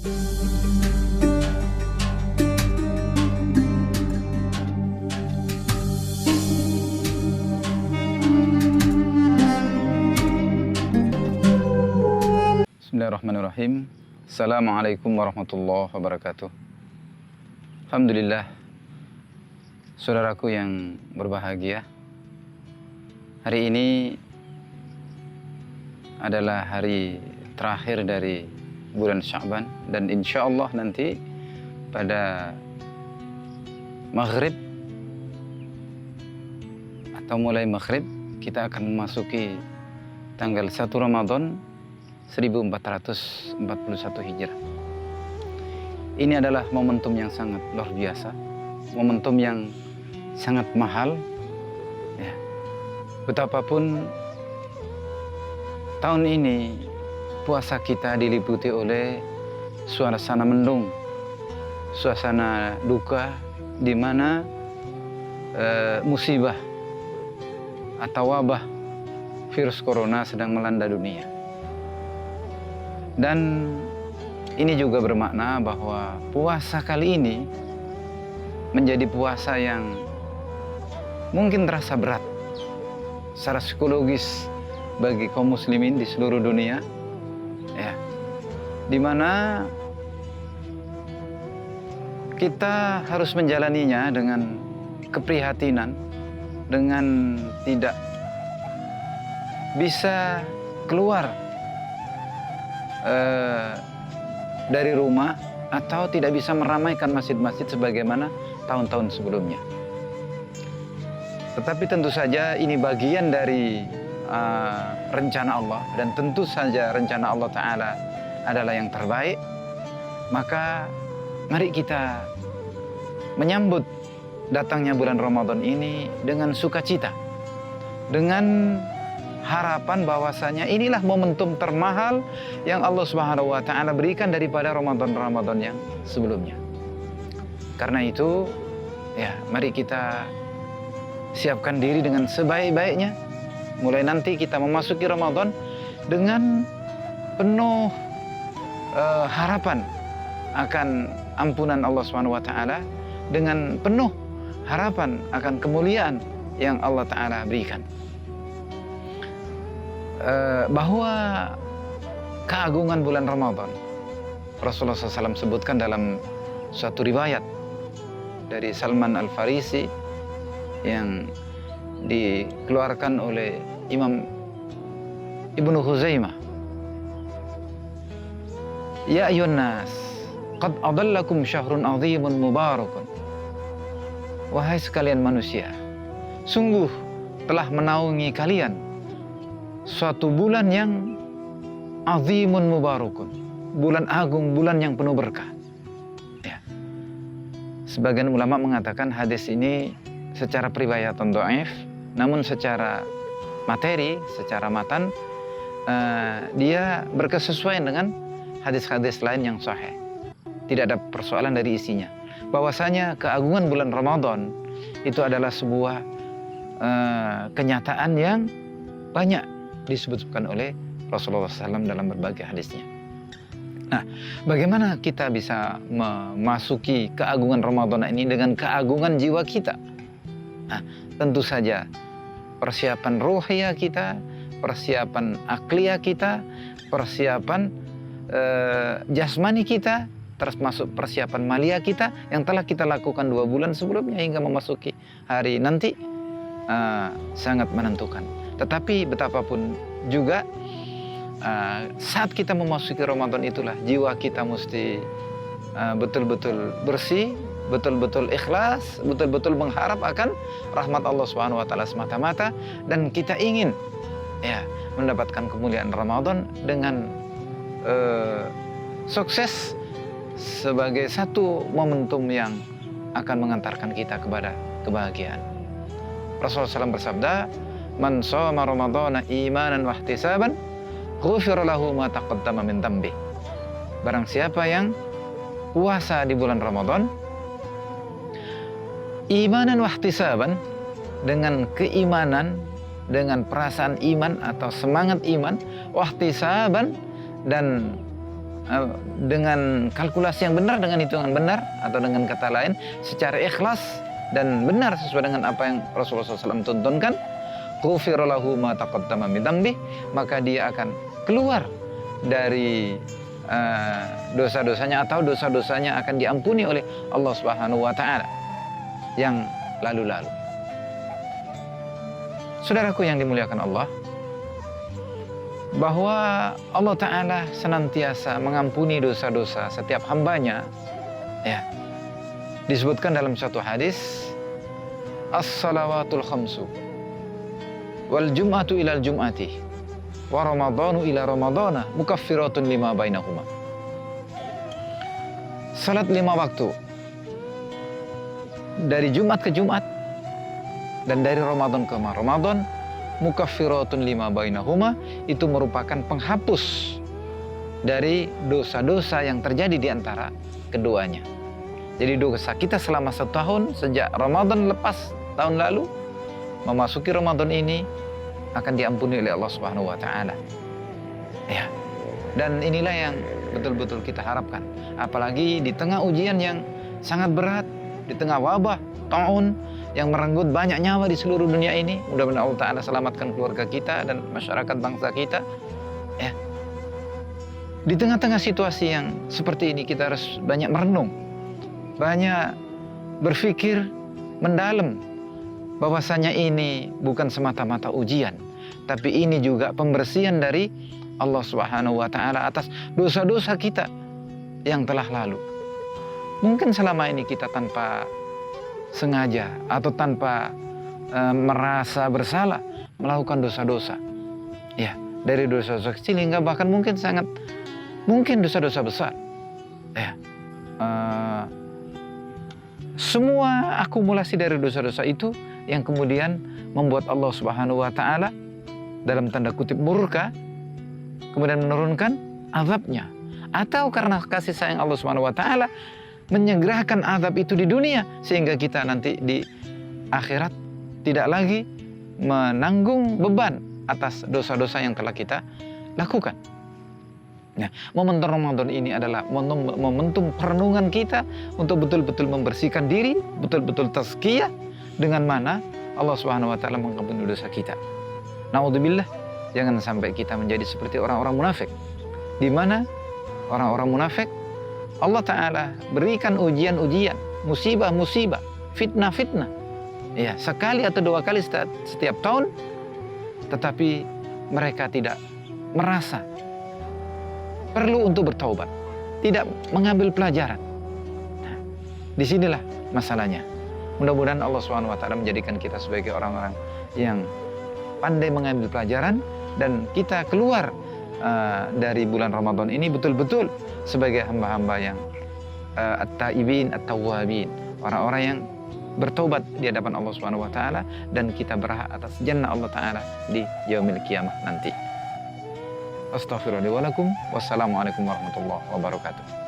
Bismillahirrahmanirrahim. Assalamualaikum warahmatullahi wabarakatuh. Alhamdulillah, saudaraku yang berbahagia, hari ini adalah hari terakhir dari bulan Sya'ban, dan insya Allah nanti pada maghrib atau mulai maghrib kita akan memasuki tanggal 1 Ramadan 1441 Hijrah. Ini adalah momentum yang sangat luar biasa, momentum yang sangat mahal. Ya. Betapapun tahun ini puasa kita diliputi oleh suasana mendung, suasana duka, di mana musibah atau wabah virus corona sedang melanda dunia. Dan ini juga bermakna bahwa puasa kali ini menjadi puasa yang mungkin terasa berat secara psikologis bagi kaum muslimin di seluruh dunia, ya, di mana kita harus menjalaninya dengan keprihatinan, dengan tidak bisa keluar dari rumah atau tidak bisa meramaikan masjid-masjid sebagaimana tahun-tahun sebelumnya. Tetapi tentu saja ini bagian dari rencana Allah, dan tentu saja rencana Allah Ta'ala adalah yang terbaik. Maka mari kita menyambut datangnya bulan Ramadan ini dengan sukacita, dengan harapan bahwasanya inilah momentum termahal yang Allah Subhanahu wa Ta'ala berikan daripada Ramadan-Ramadan yang sebelumnya. Karena itu, ya, mari kita siapkan diri dengan sebaik-baiknya. Mulai nanti kita memasuki Ramadan dengan penuh harapan akan ampunan Allah Subhanahu wa Ta'ala, dengan penuh harapan akan kemuliaan yang Allah Ta'ala berikan. Bahwa keagungan bulan Ramadan, Rasulullah SAW sebutkan dalam suatu riwayat dari Salman Al-Farisi yang dikeluarkan oleh Imam Ibnu Khuzaimah. Ya ayyuhan nas, qad adallakum syahrun azimun mubarakun. Wahai sekalian manusia, sungguh telah menaungi kalian suatu bulan yang azimun mubarakun, bulan agung, bulan yang penuh berkah. Ya. Sebagian ulama mengatakan hadis ini secara periwayatan dhaif, namun secara materi, secara matan, dia berkesesuaian dengan hadis-hadis lain yang sahih. Tidak ada persoalan dari isinya. Bahwasanya keagungan bulan Ramadan itu adalah sebuah kenyataan yang banyak disebutkan oleh Rasulullah SAW dalam berbagai hadisnya. Nah, bagaimana kita bisa memasuki keagungan Ramadan ini dengan keagungan jiwa kita? Nah, tentu saja persiapan ruhiyah kita, persiapan akliyah kita, persiapan jasmani kita, termasuk persiapan maliyah kita yang telah kita lakukan 2 bulan sebelumnya hingga memasuki hari nanti, sangat menentukan. Tetapi betapapun juga saat kita memasuki Ramadan itulah jiwa kita mesti betul-betul bersih, betul-betul ikhlas, betul-betul mengharap akan rahmat Allah Subhanahu wa Ta'ala semata-mata, dan kita ingin, ya, mendapatkan kemuliaan Ramadan dengan sukses sebagai satu momentum yang akan mengantarkan kita kepada kebahagiaan. Rasulullah SAW bersabda, "Man shoma Ramadhana imanan wa ihtisaban, ghufira lahu ma taqaddama min dhanbi." Barang siapa yang puasa di bulan Ramadan imanan wa ihtisaban, dengan keimanan, dengan perasaan iman atau semangat iman, wa ihtisaban, dan dengan kalkulasi yang benar, dengan hitungan benar, atau dengan kata lain secara ikhlas dan benar sesuai dengan apa yang Rasulullah SAW tuntunkan, ghufira lahu ma taqaddama min dzambi, maka dia akan keluar dari dosa-dosanya, atau dosa-dosanya akan diampuni oleh Allah Subhanahu wa taala yang lalu-lalu. Saudaraku yang dimuliakan Allah, bahwa Allah Ta'ala senantiasa mengampuni dosa-dosa setiap hambanya, ya, disebutkan dalam satu hadis, as-salawatul khamsu wal jum'atu ilal jum'ati wa ramadhanu ila ramadhana mukaffiratun lima bainahuma. Salat 5 waktu dari Jumat ke Jumat dan dari Ramadan ke Ramadan, mukaffiratun lima bainahuma, itu merupakan penghapus dari dosa-dosa yang terjadi di antara keduanya. Jadi dosa kita selama 1 tahun sejak Ramadan lepas tahun lalu memasuki Ramadan ini akan diampuni oleh Allah Subhanahu wa taala. Ya. Dan inilah yang betul-betul kita harapkan. Apalagi di tengah ujian yang sangat berat, di tengah wabah taun yang merenggut banyak nyawa di seluruh dunia ini. Mudah-mudahan Allah Ta'ala selamatkan keluarga kita dan masyarakat bangsa kita. Ya. Di tengah-tengah situasi yang seperti ini, kita harus banyak merenung, banyak berpikir mendalam, bahwasanya ini bukan semata-mata ujian, tapi ini juga pembersihan dari Allah Subhanahu wa taala atas dosa-dosa kita yang telah lalu. Mungkin selama ini kita tanpa sengaja atau tanpa merasa bersalah melakukan dosa-dosa. Ya, dari dosa-dosa kecil hingga bahkan mungkin sangat mungkin dosa-dosa besar. Ya. Semua akumulasi dari dosa-dosa itu yang kemudian membuat Allah Subhanahu wa taala dalam tanda kutip murka, kemudian menurunkan azabnya. Atau karena kasih sayang Allah Subhanahu wa taala menyegerakan azab itu di dunia, sehingga kita nanti di akhirat tidak lagi menanggung beban atas dosa-dosa yang telah kita lakukan. Nah, momentum Ramadan ini adalah momentum perenungan kita untuk betul-betul membersihkan diri, betul-betul tazkiyah, dengan mana Allah Subhanahu wa taala mengampuni dosa kita. Naudzubillah, jangan sampai kita menjadi seperti orang-orang munafik, di mana orang-orang munafik Allah Ta'ala berikan ujian-ujian, musibah-musibah, fitnah-fitnah, ya, sekali atau 2 kali setiap tahun, tetapi mereka tidak merasa perlu untuk bertaubat, tidak mengambil pelajaran. Nah, disinilah masalahnya. Mudah-mudahan Allah SWT menjadikan kita sebagai orang-orang yang pandai mengambil pelajaran, dan kita keluar dari bulan Ramadan ini betul-betul sebagai hamba-hamba yang at-taibin, at-tawwabin, orang-orang yang bertobat di hadapan Allah Subhanahu wa taala, dan kita berhak atas jannah Allah Ta'ala di yaumil qiyamah nanti. Astaghfirullahaladzim. Wassalamualaikum warahmatullahi wabarakatuh.